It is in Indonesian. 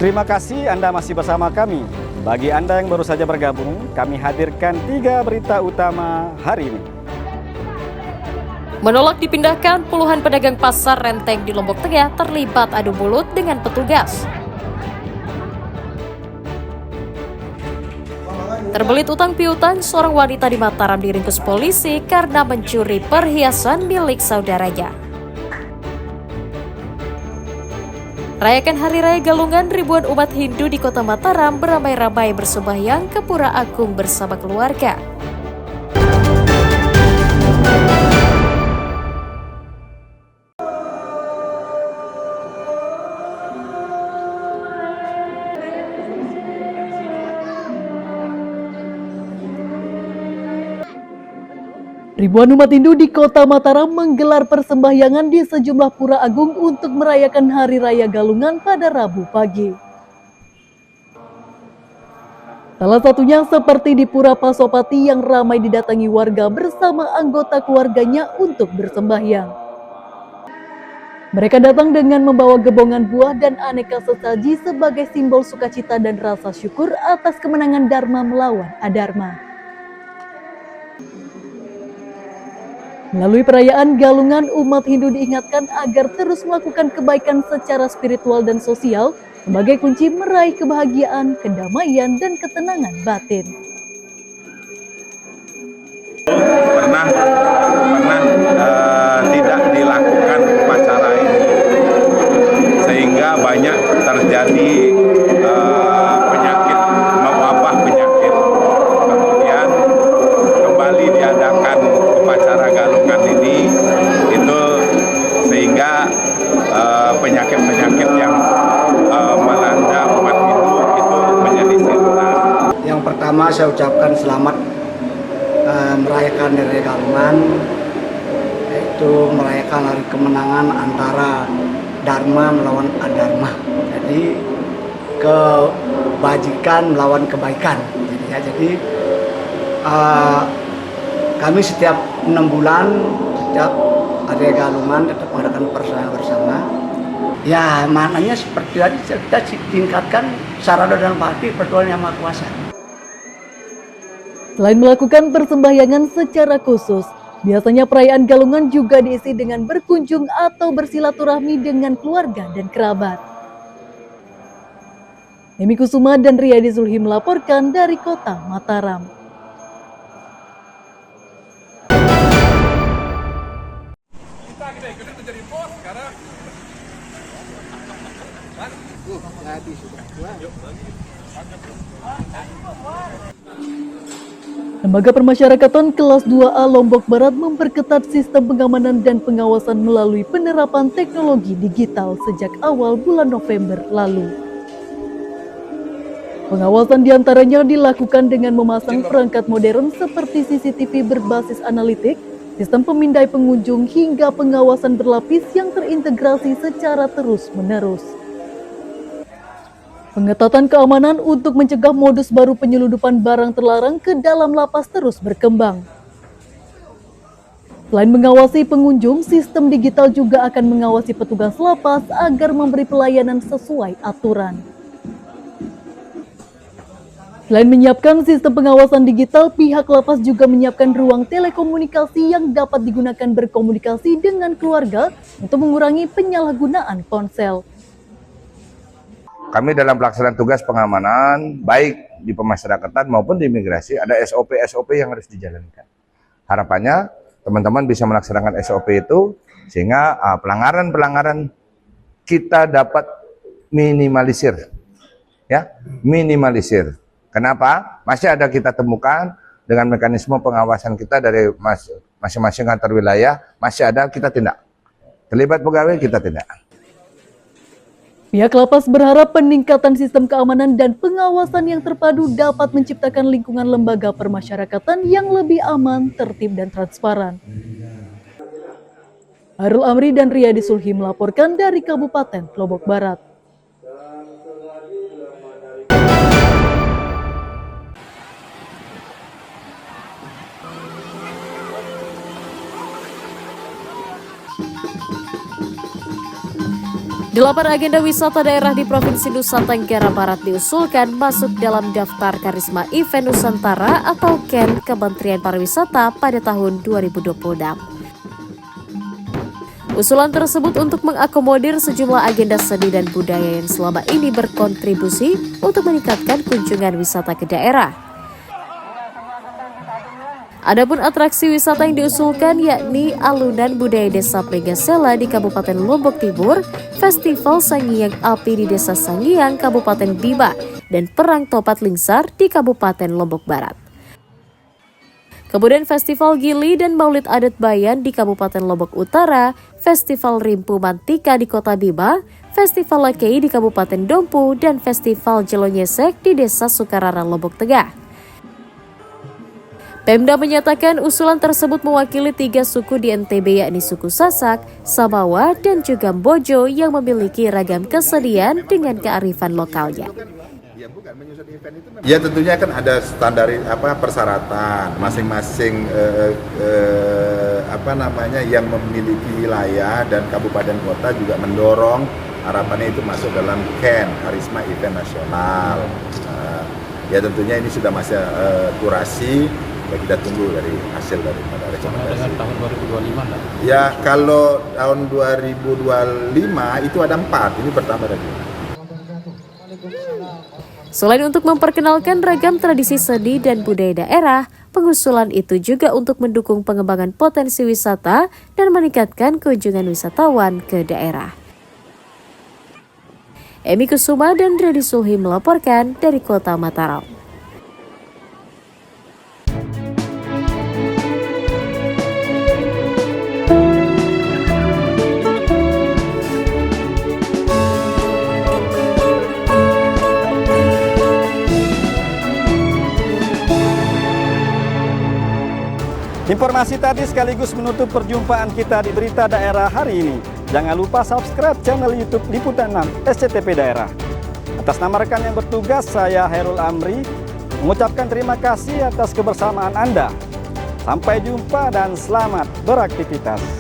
Terima kasih Anda masih bersama kami. Bagi Anda yang baru saja bergabung, kami hadirkan 3 berita utama hari ini. Menolak dipindahkan, puluhan pedagang pasar Renteng di Lombok Tengah terlibat adu mulut dengan petugas. Terbelit utang piutang, seorang wanita di Mataram diringkus polisi karena mencuri perhiasan milik saudaranya. Rayakan Hari Raya Galungan, ribuan umat Hindu di kota Mataram beramai-ramai bersembahyang ke Pura Agung bersama keluarga. Ribuan umat Hindu di kota Mataram menggelar persembahyangan di sejumlah pura agung untuk merayakan Hari Raya Galungan pada Rabu pagi. Salah satunya seperti di Pura Pasopati yang ramai didatangi warga bersama anggota keluarganya untuk bersembahyang. Mereka datang dengan membawa gebongan buah dan aneka sesaji sebagai simbol sukacita dan rasa syukur atas kemenangan Dharma melawan Adharma. Melalui perayaan Galungan, umat Hindu diingatkan agar terus melakukan kebaikan secara spiritual dan sosial sebagai kunci meraih kebahagiaan, kedamaian, dan ketenangan batin. Pernah tidak dilakukan upacara ini, sehingga banyak terjadi penyakit, mewabah penyakit. Kemudian kembali diadakan upacara Galungan ini, itu sehingga penyakit-penyakit yang melanda umat Hindu itu menjadi sirna. Yang pertama saya ucapkan selamat merayakan Hari Raya Galungan, yaitu merayakan hari kemenangan antara Dharma melawan Adharma. Jadi kebajikan melawan kebaikan. Jadi kami setiap 6 bulan, setiap Hari Raya Galungan tetap mengadakan persembahyangan bersama. Ya, maknanya seperti tadi kita tingkatkan sarana dan bakti pertuan Yang Maha Kuasa. Selain melakukan persembahyangan secara khusus, biasanya perayaan Galungan juga diisi dengan berkunjung atau bersilaturahmi dengan keluarga dan kerabat. Emi Kusuma dan Riyadi Zulhi melaporkan dari kota Mataram. Lembaga Permasyarakatan kelas 2A Lombok Barat memperketat sistem pengamanan dan pengawasan melalui penerapan teknologi digital sejak awal bulan November lalu. Pengawasan diantaranya dilakukan dengan memasang perangkat modern seperti CCTV berbasis analitik, sistem pemindai pengunjung hingga pengawasan berlapis yang terintegrasi secara terus-menerus. Pengetatan keamanan untuk mencegah modus baru penyeludupan barang terlarang ke dalam lapas terus berkembang. Selain mengawasi pengunjung, sistem digital juga akan mengawasi petugas lapas agar memberi pelayanan sesuai aturan. Selain menyiapkan sistem pengawasan digital, pihak lapas juga menyiapkan ruang telekomunikasi yang dapat digunakan berkomunikasi dengan keluarga untuk mengurangi penyalahgunaan ponsel. Kami dalam pelaksanaan tugas pengamanan, baik di pemasyarakatan maupun di imigrasi, ada SOP-SOP yang harus dijalankan. Harapannya teman-teman bisa melaksanakan SOP itu, sehingga pelanggaran-pelanggaran kita dapat minimalisir. Ya, minimalisir. Kenapa? Masih ada kita temukan dengan mekanisme pengawasan kita dari masing-masing kantor wilayah, masih ada kita tindak. Terlibat pegawai, kita tindak. Pihak lapas berharap peningkatan sistem keamanan dan pengawasan yang terpadu dapat menciptakan lingkungan lembaga permasyarakatan yang lebih aman, tertib, dan transparan. Harul Amri dan Riyadi Sulhi melaporkan dari Kabupaten Lombok Barat. 8 agenda wisata daerah di Provinsi Nusa Tenggara Barat diusulkan masuk dalam daftar Karisma Event Nusantara atau KEN Kementerian Pariwisata pada tahun 2026. Usulan tersebut untuk mengakomodir sejumlah agenda seni dan budaya yang selama ini berkontribusi untuk meningkatkan kunjungan wisata ke daerah. Adapun atraksi wisata yang diusulkan yakni alunan budaya Desa Megasela di Kabupaten Lombok Timur, Festival Sangiang Api di Desa Sangiang, Kabupaten Bima, dan Perang Topat Lingsar di Kabupaten Lombok Barat. Kemudian Festival Gili dan Maulid Adat Bayan di Kabupaten Lombok Utara, Festival Rimpu Mantika di Kota Bima, Festival Lakei di Kabupaten Dompu, dan Festival Jelonyesek di Desa Sukarara, Lombok Tengah. Pemda menyatakan usulan tersebut mewakili 3 suku di NTB yakni suku Sasak, Samawa, dan juga Mbojo yang memiliki ragam kesenian dengan kearifan lokalnya. Ya tentunya kan ada standar persyaratan masing-masing yang memiliki wilayah dan kabupaten kota juga mendorong harapannya itu masuk dalam KEN Karisma Event Nasional. Ya tentunya ini sudah masa kurasi. Ya, kita tunggu dari hasil daripada rekomendasi. Dengan tahun 2025 lah. Ya kalau tahun 2025 itu ada 4, ini bertambah lagi. Selain untuk memperkenalkan ragam tradisi seni dan budaya daerah, pengusulan itu juga untuk mendukung pengembangan potensi wisata dan meningkatkan kunjungan wisatawan ke daerah. Emi Kusuma dan Redi Sulhi melaporkan dari Kota Mataram. Informasi tadi sekaligus menutup perjumpaan kita di Berita Daerah hari ini. Jangan lupa subscribe channel YouTube Liputan 6 SCTP Daerah. Atas nama rekan yang bertugas, saya Hairul Amri mengucapkan terima kasih atas kebersamaan Anda. Sampai jumpa dan selamat beraktivitas.